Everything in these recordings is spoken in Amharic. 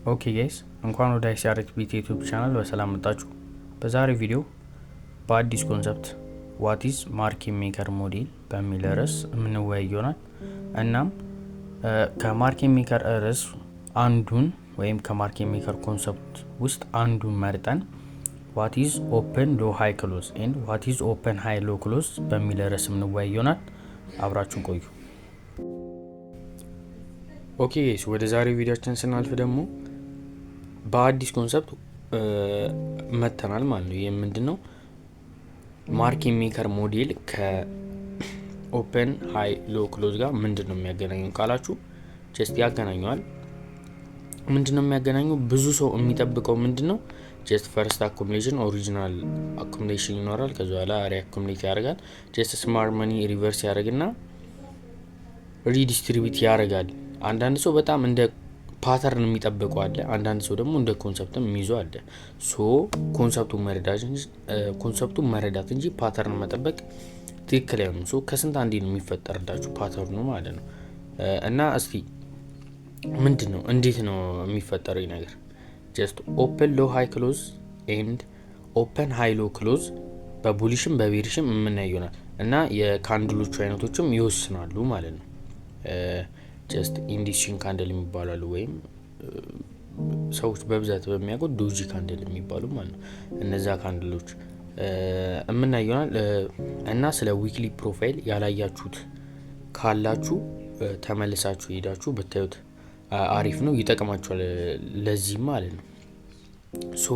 ኦኬ ጋይስ እንኳን ወደ አይሲአርኤክስ ቢት ዩቲዩብ ቻናል በሰላም መጣችሁ። በዛሬው ቪዲዮ በአዲስ ኮንሰፕት ዋት ኢዝ ማርኬት ሜከር ሞዴል በሚል ርዕስ የምንወያይ ይሆናል። እናም ከማርኬት ሜከር ርዕስ አንዱን ወይም ከማርኬት ሜከር ኮንሰፕት ውስጥ አንዱን መርጠን ዋት ኢዝ ኦፕን ሎ ሃይ ክሎዝ ኤንድ ዋት ኢዝ ኦፕን ሃይ ሎ ክሎዝ በሚል ርዕስ የምንወያይ ይሆናል። አብራችሁን ቆዩ። ኦኬ ጋይስ ወደ ዛሬው ቪዲዮአችን ስናልፍ ደግሞ በአዲስ ኮንሰፕት መተናል ማለት ነው። ይሄ ምንድነው? ማርኬት ሜከር ሞዴል ከኦፕን ሃይ ሎ ክሎዝ ጋር ምንድነው የሚያገናኘው ካላችሁ ጀስት ያገናኘዋል። ምንድነው የሚያገናኘው? ብዙ ሰው የሚጠብቀው ምንድነው ጀስት ፈርስት አኩሙሌሽን ኦሪጂናል አኩሙሌሽን ይኖራል። ከዛ በኋላ ሪአኩሙሌት ያደርጋል። ጀስት ስማርት መኒ ሪቨርስ ያደርግና ሪዲስትሪቢዩት ያደርጋል። አንዳንድ ሰው በጣም እንደ ፓተርን የሚጠብቀው አለ። አንዳንድ ሰው ደግሞ እንደ ኮንሰፕትም የሚይዘው አለ። ሶ ኮንሰፕቱን መረዳት እንጂ ፓተርን መጠበቅ ትክክል አይሆንም። ሶ ከስንት አንዴ ነው የሚፈጠርላችሁ ፓተርኑ ማለት ነው። እና እስቲ ምንድነው እንዴት ነው የሚፈጠረው ነገር? ጀስት ኦፕን ሎ ሃይ ክሎዝ ኤንድ ኦፕን ሃይ ሎ ክሎዝ በቡሊሽም በቤሪሽም የምናየው ይሆናል እና የካንድሎቹ አይነቶችም ይወስናሉ ማለት ነው። ጀስት ኢንዲሽን ካንድል የሚባላሉ ወይም ሰዎች በብዛት በሚያውቁት ዶጂ ካንድል የሚባሉ ማለት ነው። እነዛ ካንድሎች የምናየው ይሆናል እና ስለ ዊክሊ ፕሮፋይል ያላያችሁት ካላችሁ ተመልሳችሁ ሄዳችሁ ብታዩት አሪፍ ነው፣ ይጠቅማችኋል ለዚህ ማለት ነው። ሶ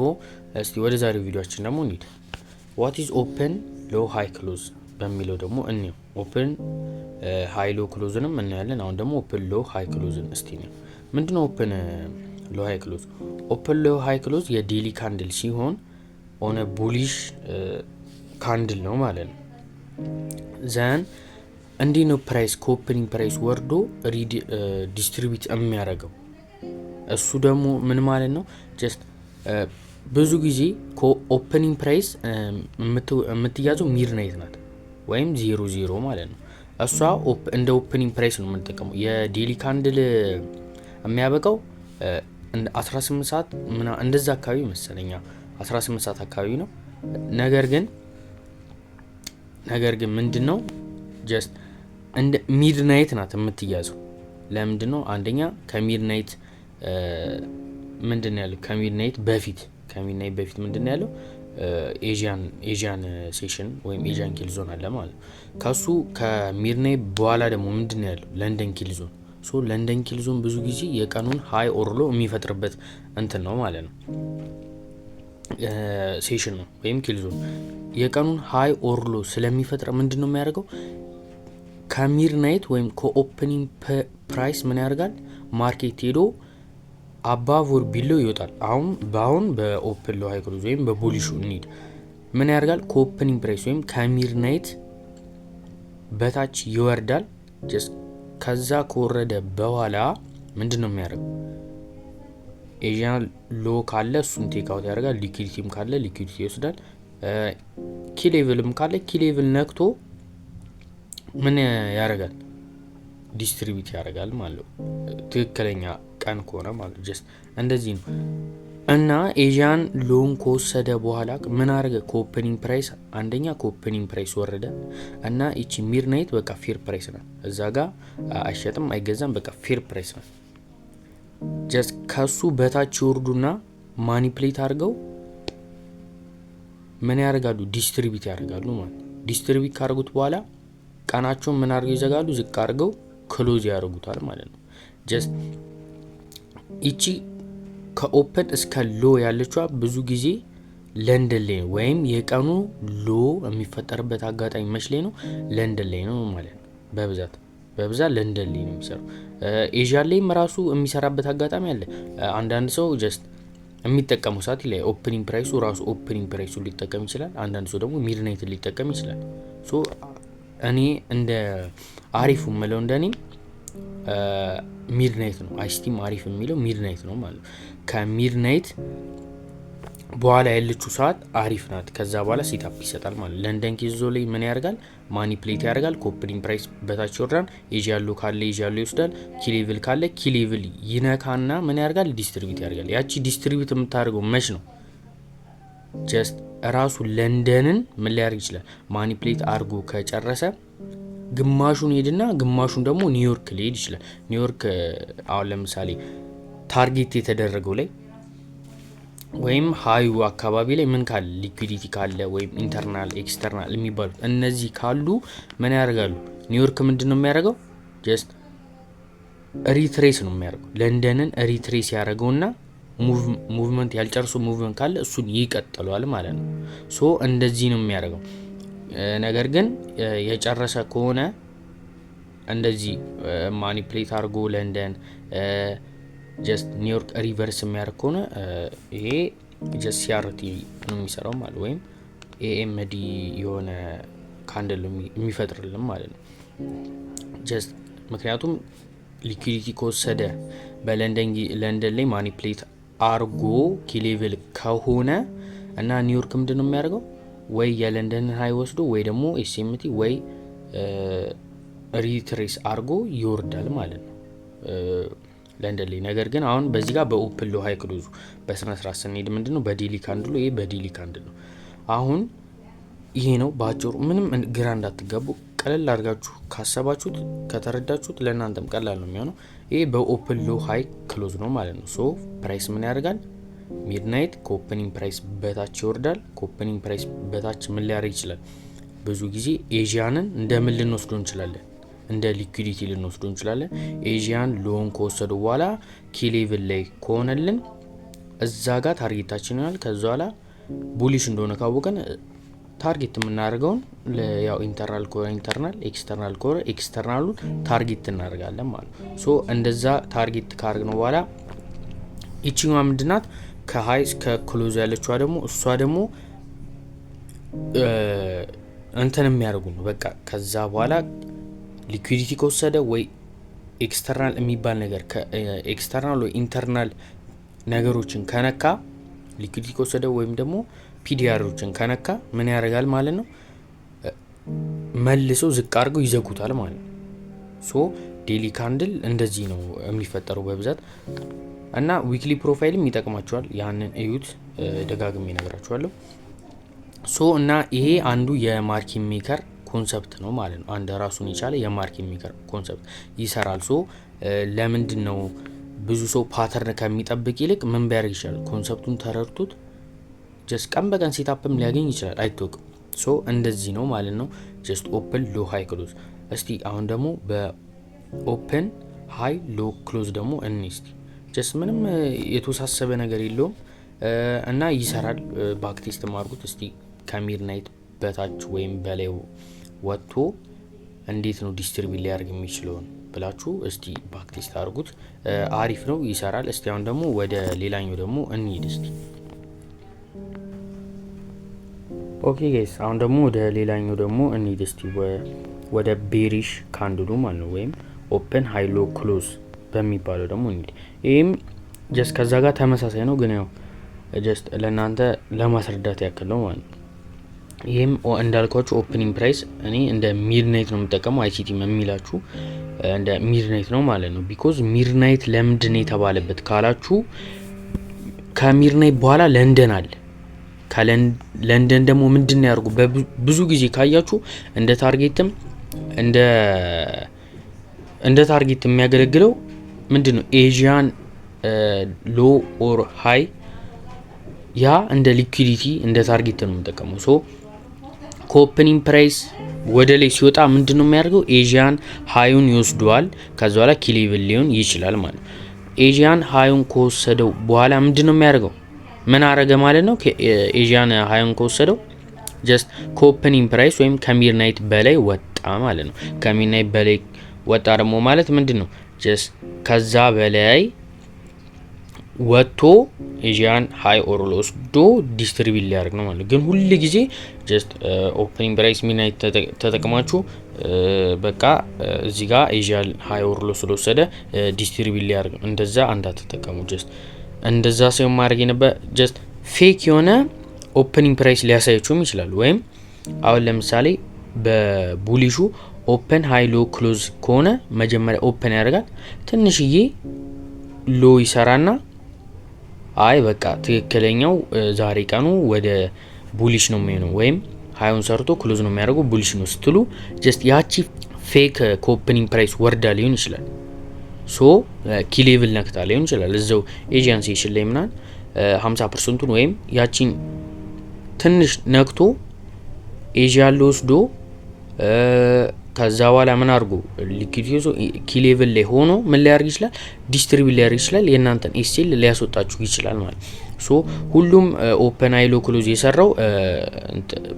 እስቲ ወደ ዛሬው ቪዲዮአችን ደግሞ እንሂድ። ዋት ኢዝ ኦፕን ሎ ሃይ ክሎዝ በሚለው ደግሞ እንየው። ኦፕን ሃይ ሎ ክሎዝንም እናያለን። አሁን ደግሞ ኦፕን ሎ ሃይ ክሎዝን እስቲ ነው። ምንድነው ኦፕን ሎ ሃይ ክሎዝ? ኦፕን ሎ ሃይ ክሎዝ የዴሊ ካንድል ሲሆን ኦነ ቡሊሽ ካንድል ነው ማለት ነው። ዘን እንዲህ ነው ፕራይስ ከኦፕኒንግ ፕራይስ ወርዶ ዲስትሪቢዩት የሚያደርገው። እሱ ደግሞ ምን ማለት ነው? ጀስት ብዙ ጊዜ ከኦፕኒንግ ፕራይስ የምትያዘው ሚድናይት ናት ወይም 00 ማለት ነው። እሷ እንደ ኦፕኒንግ ፕራይስ ነው የምንጠቀመው። የዴሊ ካንድል የሚያበቃው 18 ሰዓት እንደዛ አካባቢ መሰለኛ 18 ሰዓት አካባቢ ነው። ነገር ግን ምንድነው ጀስት እንደ ሚድናይት ናት የምትያዘው። ለምንድነው? አንደኛ ከሚድናይት ምንድነው ያለው? ከሚድናይት በፊት ምንድነው ያለው? ኤዥያን ሴሽን ወይም ኤዥያን ኪል ዞን አለ ማለት ነው። ከሱ ከሚድናይት በኋላ ደግሞ ምንድነው ያለው? ለንደን ኪል ዞን። ሶ ለንደን ኪል ዞን ብዙ ጊዜ የቀኑን ሃይ ኦር ሎ የሚፈጥርበት እንትን ነው ማለት ነው፣ ሴሽን ነው ወይም ኪል ዞን። የቀኑን ሃይ ኦር ሎ ስለሚፈጥር ምንድነው የሚያደርገው? ከሚድናይት ወይም ከኦፕኒንግ ፕራይስ ምን ያደርጋል? ማርኬት ሄዶ አባቭ ወር ቢሎ ይወጣል። አሁን በኦፕን ሎ ሃይ ክሎዝ ወይም በቡሊሹ እንሂድ። ምን ያደርጋል? ከኦፕኒንግ ፕራይስ ወይም ከሚድናይት በታች ይወርዳል። ጀስት ከዛ ከወረደ በኋላ ምንድነው የሚያደርገው? ኤዥያን ሎ ካለ እሱን ቴክ አውት ያደርጋል። ሊኩዊዲቲም ካለ ሊኩዊዲቲ ይወስዳል። ኪ ሌቭልም ካለ ኪ ሌቭል ነክቶ ምን ያደርጋል? ዲስትሪቢዩት ያደርጋል ማለት ነው። ትክክለኛ ቀን ከሆነ ማለት ጀስት እንደዚህ ነው። እና ኤዥያን ሎን ከወሰደ በኋላ ምን አደረገ? ከኦፕኒንግ ፕራይስ አንደኛ ከኦፕኒንግ ፕራይስ ወረደ እና እቺ ሚድናይት በቃ ፌር ፕራይስ ናት። እዛ ጋር አይሸጥም አይገዛም፣ በቃ ፌር ፕራይስ ናት። ጀስት ከሱ በታች ይወርዱና ማኒፕሌት አድርገው ምን ያደርጋሉ? ዲስትሪቢዩት ያደርጋሉ ማለት ነው። ዲስትሪቢዩት ካደረጉት በኋላ ቀናቸውን ምን አድርገው ይዘጋሉ? ዝቅ አድርገው ክሎዝ ያደርጉታል ማለት ነው። ጀስት እቺ ከኦፕን እስከ ሎ ያለችዋ ብዙ ጊዜ ለንደን ላይ ነው፣ ወይም የቀኑ ሎ የሚፈጠርበት አጋጣሚ መች ላይ ነው? ለንደን ላይ ነው ማለት ነው። በብዛት ለንደን ላይ ነው የሚሰራው። ኤዥያ ላይም ራሱ የሚሰራበት አጋጣሚ አለ። አንዳንድ ሰው ጀስት የሚጠቀሙ ሰዓት ላይ ኦፕኒንግ ፕራይሱ ራሱ ኦፕኒንግ ፕራይሱ ሊጠቀም ይችላል። አንዳንድ ሰው ደግሞ ሚድናይት ሊጠቀም ይችላል። ሶ እኔ እንደ አሪፉ የምለው እንደኔ ሚድናይት ነው። አይስቲም አሪፍ የሚለው ሚድናይት ነው ማለት ነው። ከሚድናይት በኋላ ያለችው ሰዓት አሪፍ ናት። ከዛ በኋላ ሴታፕ ይሰጣል ማለት ለንደን ኬዝ ዞን ላይ ምን ያደርጋል? ማኒፕሌት ያደርጋል። ኮፕሊንግ ፕራይስ በታች ይወርዳል። ኤጂ ያለው ካለ ኤጂ ያለው ይወስዳል። ኪሌቭል ካለ ኪሌቭል ይነካና ምን ያደርጋል? ዲስትሪቢዩት ያደርጋል። ያቺ ዲስትሪቢዩት የምታደርገው መች ነው? ጀስት ራሱ ለንደንን ምን ሊያደርግ ይችላል? ማኒፕሌት አድርጎ ከጨረሰ ግማሹን ሄድና ግማሹን ደግሞ ኒውዮርክ ሊሄድ ይችላል። ኒውዮርክ አሁን ለምሳሌ ታርጌት የተደረገው ላይ ወይም ሀዩ አካባቢ ላይ ምን ካለ ሊኩዊዲቲ ካለ ወይም ኢንተርናል ኤክስተርናል የሚባሉት እነዚህ ካሉ ምን ያደርጋሉ? ኒውዮርክ ምንድን ነው የሚያደርገው? ጀስት ሪትሬስ ነው የሚያደርገው። ለንደንን ሪትሬስ ያደርገውና ሙቭመንት ያልጨርሱ ሙቭመንት ካለ እሱን ይቀጥሏል ማለት ነው። ሶ እንደዚህ ነው የሚያደርገው። ነገር ግን የጨረሰ ከሆነ እንደዚህ ማኒፕሌት አድርጎ ለንደን ጀስት ኒውዮርክ ሪቨርስ የሚያደርግ ከሆነ ይሄ ጀስት ሲአርቲ ነው የሚሰራው ማለት ወይም ኤኤምዲ የሆነ ካንድል የሚፈጥርልን ማለት ነው። ጀስት ምክንያቱም ሊኩዊዲቲ ከወሰደ በለንደን ላይ ማኒፕሌት አርጎ ኪሌቭል ከሆነ እና ኒውዮርክ ምንድን ነው የሚያደርገው? ወይ የለንደን ሀይ ወስዶ ወይ ደግሞ ኤስኤምቲ ወይ ሪትሬስ አርጎ ይወርዳል ማለት ነው ለንደን ላይ። ነገር ግን አሁን በዚህ ጋር በኦፕን ሎ ሃይ ክሎዙ በስነ ስርዓት ስንሄድ ምንድነው በዴሊ ካንድሉ ይሄ በዴሊ ካንድል ነው። አሁን ይሄ ነው ባጭሩ። ምንም ግራ እንዳትጋቡ፣ ቀለል አድርጋችሁ ካሰባችሁት ከተረዳችሁት ለእናንተም ቀላል ነው የሚሆነው። ይሄ በኦፕን ሎ ሃይ ክሎዝ ነው ማለት ነው። ሶ ፕራይስ ምን ያደርጋል? ሚድናይት ከኦፕኒንግ ፕራይስ በታች ይወርዳል። ከኦፕኒንግ ፕራይስ በታች ምን ሊያደርግ ይችላል? ብዙ ጊዜ ኤዥያንን እንደምን ልንወስደው እንችላለን? እንደ ሊኩዊዲቲ ልንወስደው እንችላለን። ኤዥያን ሎን ከወሰዱ በኋላ ኪሌቭል ላይ ከሆነልን እዛ ጋር ታርጌታችን ይሆናል። ከዛ በኋላ ቡሊሽ እንደሆነ ካወቀን ታርጌት የምናደርገውን ያው ኢንተርናል ኮረ ኢንተርናል፣ ኤክስተርናል ኮረ ኤክስተርናሉን ታርጌት እናደርጋለን ማለት ነው። ሶ እንደዛ ታርጌት ካደረግነው በኋላ ይቺኛዋ ምንድናት? ከሃይ እስከ ክሎዝ ያለችዋ ደግሞ እሷ ደግሞ እንትን የሚያደርጉ ነው በቃ። ከዛ በኋላ ሊኩዊዲቲ ከወሰደ ወይ ኤክስተርናል የሚባል ነገር ኤክስተርናል ወይ ኢንተርናል ነገሮችን ከነካ ሊኩዊዲቲ ከወሰደ ወይም ደግሞ ፒዲአሮችን ከነካ ምን ያደርጋል ማለት ነው? መልሰው ዝቅ አድርገው ይዘጉታል ማለት ነው። ሶ ዴሊ ካንድል እንደዚህ ነው የሚፈጠረው በብዛት እና ዊክሊ ፕሮፋይልም ይጠቅማቸዋል። ያንን እዩት፣ ደጋግሜ እነግራችኋለሁ። ሶ እና ይሄ አንዱ የማርኬት ሜከር ኮንሰፕት ነው ማለት ነው። አንድ ራሱን የቻለ የማርኬት ሜከር ኮንሰፕት ይሰራል። ሶ ለምንድን ነው ብዙ ሰው ፓተርን ከሚጠብቅ ይልቅ ምን ቢያደርግ ይችላል? ኮንሰፕቱን ተረድቶት ጀስት ቀን በቀን ሴታፕም ሊያገኝ ይችላል፣ አይታወቅም። ሶ እንደዚህ ነው ማለት ነው። ጀስት ኦፕን ሎ ሃይ ክሎዝ። እስቲ አሁን ደግሞ በኦፕን ሃይ ሎ ክሎዝ ደግሞ እንስቲ። ጀስት ምንም የተወሳሰበ ነገር የለውም እና ይሰራል። ባክ ቴስት ማድረጉት እስቲ ከሚድናይት በታች ወይም በላይ ወጥቶ እንዴት ነው ዲስትሪቢዩት ሊያደርግ የሚችለውን ብላችሁ እስቲ ባክ ቴስት አድርጉት። አሪፍ ነው፣ ይሰራል። እስቲ አሁን ደግሞ ወደ ሌላኛው ደግሞ እንሂድ እስቲ። ኦኬ ጋይስ፣ አሁን ደግሞ ወደ ሌላኛው ደግሞ እንሂድ እስቲ። ወደ ቤሪሽ ካንድሉ ማለት ነው ወይም ኦፕን ሃይ ሎ ክሎዝ በሚባለው ደግሞ እንሂድ። ይሄም ጀስት ከዛ ጋር ተመሳሳይ ነው፣ ግን ያው ጀስት ለእናንተ ለማስረዳት ያክል ነው ማለት ነው። ይሄም እንዳልኳችሁ ኦፕኒንግ ፕራይስ እኔ እንደ ሚድናይት ነው የምጠቀመው። አይሲቲ የሚላችሁ እንደ ሚድናይት ነው ማለት ነው። ቢኮዝ ሚድናይት ለምንድን የተባለበት ካላችሁ ከሚድናይት በኋላ ለንደን አለ። ከለንደን ደግሞ ምንድን ነው ያርጉ ብዙ ጊዜ ካያችሁ እንደ ታርጌትም እንደ ታርጌት የሚያገለግለው ምንድነው ኤዥያን ሎ ኦር ሃይ ያ እንደ ሊኩዊዲቲ እንደ ታርጌት ነው የምጠቀመው። ሶ ከኦፕኒንግ ፕራይስ ወደ ላይ ሲወጣ ምንድነው የሚያደርገው? ኤዥያን ሃዩን ይወስደዋል። ከዛ በኋላ ኪሌቭል ሊሆን ይችላል ማለት ነው። ኤዥያን ሃዩን ከወሰደው በኋላ ምንድነው የሚያደርገው? ምን አረገ ማለት ነው? ኤዥያን ሃዩን ከወሰደው ጀስት ከኦፕኒንግ ፕራይስ ወይም ከሚድናይት በላይ ወጣ ማለት ነው። ከሚድናይት በላይ ወጣ ደግሞ ማለት ምንድነው? ጀስት ከዛ በላይ ወጥቶ ኤዥያን ሃይ ኦር ሎ ወስዶ ዲስትሪቢዩት ሊያደርግ ነው ማለት። ግን ሁሉ ጊዜ ጀስት ኦፕኒንግ ፕራይስ ሚድናይት ተጠቅማችሁ በቃ እዚህ ጋር ኤዥያን ሃይ ኦር ሎ ስለወሰደ ዲስትሪቢዩት ሊያደርግ እንደዛ እንዳትጠቀሙ። ጀስት እንደዛ ሳይሆን ማድረግ የነበረ ጀስት ፌክ የሆነ ኦፕኒንግ ፕራይስ ሊያሳያችሁም ይችላሉ። ወይም አሁን ለምሳሌ በቡሊሹ ኦፕን ሃይ ሎ ክሎዝ ከሆነ መጀመሪያ ኦፕን ያደርጋል፣ ትንሽዬ ሎ ይሰራና አይ በቃ ትክክለኛው ዛሬ ቀኑ ወደ ቡሊሽ ነው የሚሆነው ወይም ሃዩን ሰርቶ ክሎዝ ነው የሚያደርገው ቡሊሽ ነው ስትሉ ጀስት ያቺ ፌክ ከኦፕኒንግ ፕራይስ ወርዳ ሊሆን ይችላል። ሶ ኪ ሌቭል ነክታ ሊሆን ይችላል እዛው ኤጂያን ሴሽን ላይ ምናምን 50%ቱን ወይም ያቺን ትንሽ ነክቶ ኤጂያን ወስዶ ከዛ በኋላ ምን አድርጎ ሊኩዊዲቲ ኪ ሌቭል ላይ ሆኖ ምን ሊያደርግ ይችላል? ዲስትሪቢዩት ሊያደርግ ይችላል። የእናንተን ኤስኤል ሊያስወጣችሁ ይችላል ማለት ሶ ሁሉም ኦፕን ሃይ ሎ ክሎዝ የሰራው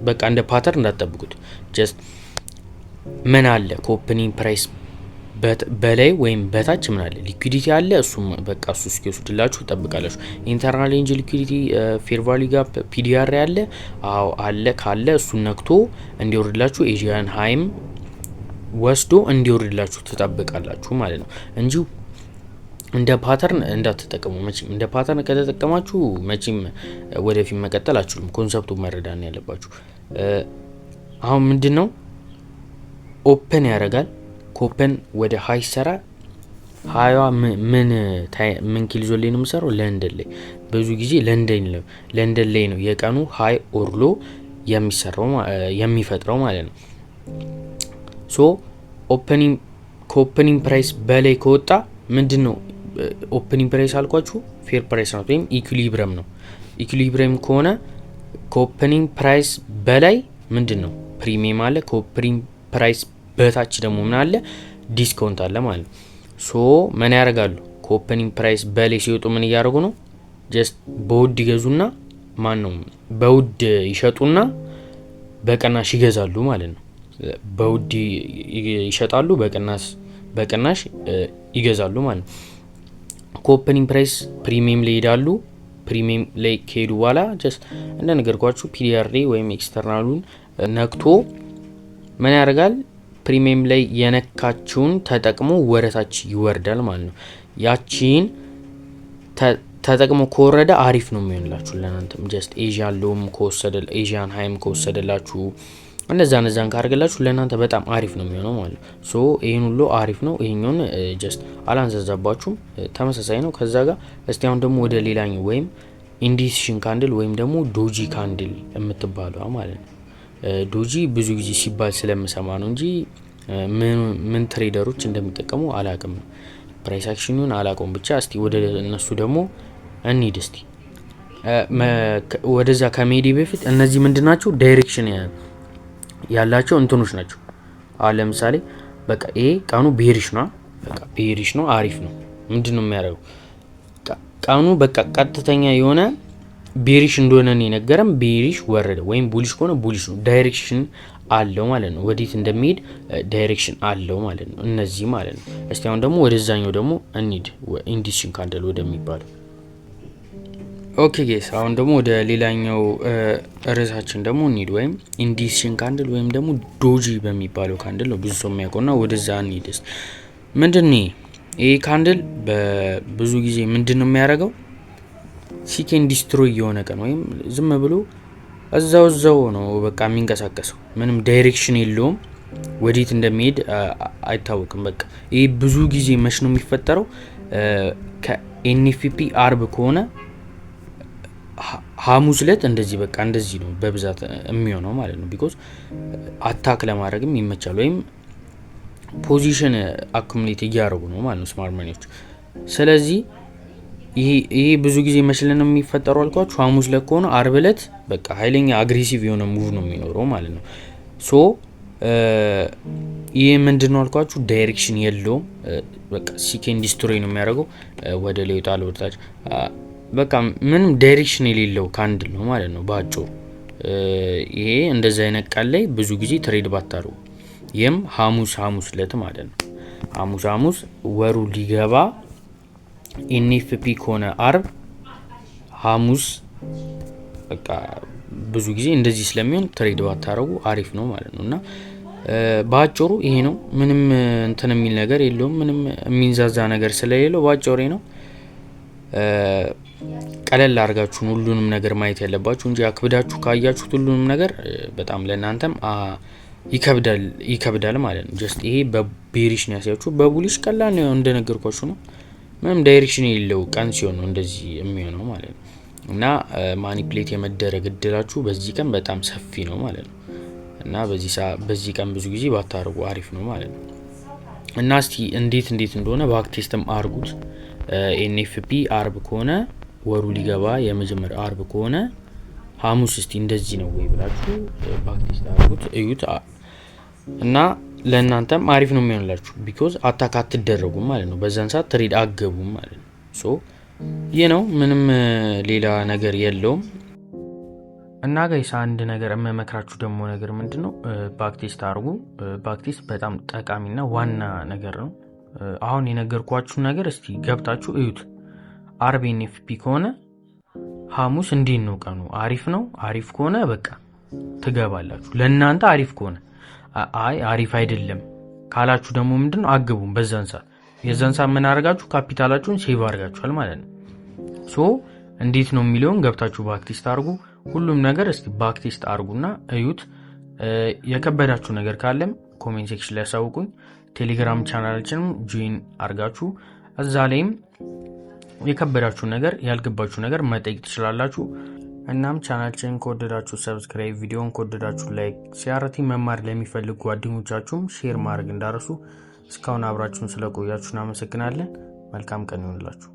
በቃ እንደ ፓተርን እንዳትጠብቁት። ጀስት ምን አለ ከኦፕኒንግ ፕራይስ በላይ ወይም በታች ምን አለ ሊኩዊዲቲ አለ። እሱም በቃ እሱ እስኪወስድላችሁ ትጠብቃላችሁ። ኢንተርናል ሬንጅ ሊኩዊዲቲ ፌር ቫልዩ ጋፕ ፒዲአር ያለ አዎ አለ። ካለ እሱን ነክቶ እንዲወርድላችሁ ኤጂያን ሃይም ወስዶ እንዲወርድላችሁ ትጠብቃላችሁ ማለት ነው እንጂ እንደ ፓተርን እንዳትጠቀሙ። መቼም እንደ ፓተርን ከተጠቀማችሁ መቼም ወደፊት መቀጠል አችሉም። ኮንሰፕቱ መረዳት ያለባችሁ አሁን ምንድነው ኦፕን ያደርጋል። ኮፐን ወደ ሃይ ሰራ ሃይዋ ምን ኪሎ ዞን ላይ ነው የምሰራው? ለንደን ላይ ብዙ ጊዜ ለንደን ላይ ነው የቀኑ ሃይ ኦር ሎ የሚፈጥረው ማለት ነው። ሶ ኦፕኒንግ ፕራይስ በላይ ከወጣ ምንድነው ኦፕኒንግ ፕራይስ አልኳችሁ ፌር ፕራይስ ነው ወይም ኢኩሊብረም ነው። ኢኩሊብረም ከሆነ ከኦፕኒንግ ፕራይስ በላይ ምንድነው ፕሪሚየም አለ። ከኦፕኒንግ ፕራይስ በታች ደግሞ ምን አለ? ዲስካውንት አለ ማለት ነው። ሶ ምን ያደርጋሉ? ከኦፕኒንግ ፕራይስ በላይ ሲወጡ ምን እያደረጉ ነው? ጀስት በውድ ይገዙና ማን ነው በውድ ይሸጡና በቅናሽ ይገዛሉ ማለት ነው። በውድ ይሸጣሉ፣ በቅናሽ ይገዛሉ ማለት ነው። ከኦፕኒንግ ፕራይስ ፕሪሚየም ላይ ይሄዳሉ። ፕሪሚየም ላይ ከሄዱ በኋላ ጀስት እንደነገርኳችሁ ፒዲአር ወይም ኤክስተርናሉን ነክቶ ምን ያደርጋል? ፕሪሚየም ላይ የነካችውን ተጠቅሞ ወደታች ይወርዳል ማለት ነው። ያቺን ተጠቅሞ ከወረደ አሪፍ ነው የሚሆንላችሁ ለናንተም። ጀስት ኤጂያን ሎም ኤጂያን ሃይም ከወሰደላችሁ እነዛን ካርገላችሁ ለናንተ በጣም አሪፍ ነው የሚሆነው ማለት ነው። ሶ ይሄን ሁሉ አሪፍ ነው። ይሄኛውን ጀስት አላንዛዛባችሁም፣ ተመሳሳይ ነው ከዛ ጋር። እስቲ አሁን ደግሞ ወደ ሌላኛው ወይም ኢንዲሲሽን ካንድል ወይም ደግሞ ዶጂ ካንድል የምትባለው ማለት ነው። ዶጂ ብዙ ጊዜ ሲባል ስለምሰማ ነው እንጂ ምን ትሬደሮች እንደሚጠቀሙ አላቅም። ፕራይስ አክሽኑን አላቀውም። ብቻ እስቲ ወደ እነሱ ደግሞ እንሂድ። እስቲ ወደዛ ከሜዲ በፊት እነዚህ ምንድናቸው? ዳይሬክሽን ያላቸው እንትኖች ናቸው። አሁን ለምሳሌ በቃ ይሄ ቀኑ ቤሪሽ ነው፣ በቃ ቤሪሽ ነው፣ አሪፍ ነው። ምንድነው የሚያደርገው? ቀኑ በቃ ቀጥተኛ የሆነ ቤሪሽ እንደሆነ ነው የነገረም። ቤሪሽ ወረደ ወይም ቡሊሽ ከሆነ ቡሊሽ ነው። ዳይሬክሽን አለው ማለት ነው። ወዴት እንደሚሄድ ዳይሬክሽን አለው ማለት ነው። እነዚህ ማለት ነው። እስቲ አሁን ደግሞ ወደዛኛው ደግሞ እንሂድ፣ ኢንዲሲሽን ካንድል ወደሚባለው። ኦኬ ጌስ አሁን ደግሞ ወደ ሌላኛው ርዕሳችን ደግሞ እንሂድ፣ ወይም ኢንዲሲሽን ካንድል ወይም ደግሞ ዶጂ በሚባለው ካንድል ነው ብዙ ሰው የሚያውቀውና ወደዛ እንሂድ። ምንድን ነው ይሄ ካንድል? በብዙ ጊዜ ምንድን ነው የሚያደርገው? ሲኬን ዲስትሮይ የሆነ ቀን ወይም ዝም ብሎ እዛው ነው በቃ የሚንቀሳቀሰው። ምንም ዳይሬክሽን የለውም፣ ወዴት እንደሚሄድ አይታወቅም። በቃ ይሄ ብዙ ጊዜ መች ነው የሚፈጠረው? ከኤንኤፍፒ አርብ ከሆነ ሐሙስ ዕለት እንደዚህ በቃ እንደዚህ ነው በብዛት የሚሆነው ማለት ነው። ቢኮዝ አታክ ለማድረግም ይመቻል፣ ወይም ፖዚሽን አኩሙሌት እያደረጉ ነው ማለት ነው ስማርት መኒዎች። ስለዚህ ይሄ ብዙ ጊዜ መስለን ነው የሚፈጠረው አልኳችሁ። ሐሙስ ዕለት ከሆነ አርብ ዕለት በቃ ኃይለኛ አግሬሲቭ የሆነ ሙቭ ነው የሚኖረው ማለት ነው። ሶ ይሄ ምንድነው አልኳችሁ? ዳይሬክሽን የለውም። በቃ ሲኬን ዲስትሮይ ነው የሚያደርገው። ወደ ላይ ወጣ ወጣች በቃ ምንም ዳይሬክሽን የሌለው ካንድል ነው ማለት ነው ባጭሩ። ይሄ እንደዛ አይነት ቃል ላይ ብዙ ጊዜ ትሬድ ባታሩ። ይሄም ሐሙስ ዕለት ማለት ነው። ሐሙስ ወሩ ሊገባ ኤንኤፍፒ ከሆነ አርብ ሐሙስ በቃ ብዙ ጊዜ እንደዚህ ስለሚሆን ትሬድ ባታረጉ አሪፍ ነው ማለት ነው። እና ባጭሩ ይሄ ነው። ምንም እንትን የሚል ነገር የለውም። ምንም የሚንዛዛ ነገር ስለሌለው ባጭሩ ነው። ቀለል አድርጋችሁ ሁሉንም ነገር ማየት ያለባችሁ እንጂ አክብዳችሁ ካያችሁት ሁሉንም ነገር በጣም ለእናንተም ይከብዳል ማለት ነው። ጀስት ይሄ በቤሪሽ ነው ያሳያችሁ። በቡሊሽ ቀላል ነው እንደነገርኳችሁ ነው። ምንም ዳይሬክሽን የሌለው ቀን ሲሆን ነው እንደዚህ የሚሆነው ማለት ነው። እና ማኒፕሌት የመደረግ እድላችሁ በዚህ ቀን በጣም ሰፊ ነው ማለት ነው። እና በዚህ ቀን ብዙ ጊዜ ባታርጉ አሪፍ ነው ማለት ነው። እና እስቲ እንዴት እንደሆነ ባክ ቴስትም አርጉት። ኤንኤፍፒ አርብ ከሆነ ወሩ ሊገባ የመጀመሪያው አርብ ከሆነ ሐሙስ እስቲ እንደዚህ ነው ወይ ብላችሁ ባክ ቴስት አርጉት፣ እዩት እና ለእናንተም አሪፍ ነው የሚሆንላችሁ። ቢኮዝ አታክ አትደረጉም ማለት ነው። በዛን ሰዓት ትሬድ አገቡም ማለት ነው። ሶ ይህ ነው፣ ምንም ሌላ ነገር የለውም። እና ጋይስ አንድ ነገር የምመክራችሁ ደግሞ ነገር ምንድነው፣ ባክቴስት አርጉ። ባክቴስት በጣም ጠቃሚና ዋና ነገር ነው። አሁን የነገርኳችሁ ነገር እስቲ ገብታችሁ እዩት። አርብ ኤንኤፍፒ ከሆነ ሐሙስ እንዴት ነው ቀኑ? አሪፍ ነው። አሪፍ ከሆነ በቃ ትገባላችሁ። ለእናንተ አሪፍ ከሆነ አሪፍ አይደለም ካላችሁ ደግሞ ምንድነው አግቡም። በዛን ሰዓት የዛን ሰዓት ምን አርጋችሁ ካፒታላችሁን ሴቭ አርጋችኋል ማለት ነው። ሶ እንዴት ነው የሚለውን ገብታችሁ ባክቴስት አርጉ። ሁሉም ነገር እስቲ ባክቴስት አርጉና እዩት። የከበዳችሁ ነገር ካለም ኮሜንት ሴክሽን ላይ አሳውቁኝ። ቴሌግራም ቻናላችንም ጆይን አርጋችሁ እዛ ላይም የከበዳችሁ ነገር ያልገባችሁ ነገር መጠየቅ ትችላላችሁ። እናም ቻናላችንን ከወደዳችሁ ሰብስክራይብ፣ ቪዲዮን ከወደዳችሁ ላይክ፣ ሲአርቲ መማር ለሚፈልጉ ጓደኞቻችሁም ሼር ማድረግ እንዳረሱ። እስካሁን አብራችሁን ስለቆያችሁ እናመሰግናለን። መልካም ቀን ይሁንላችሁ።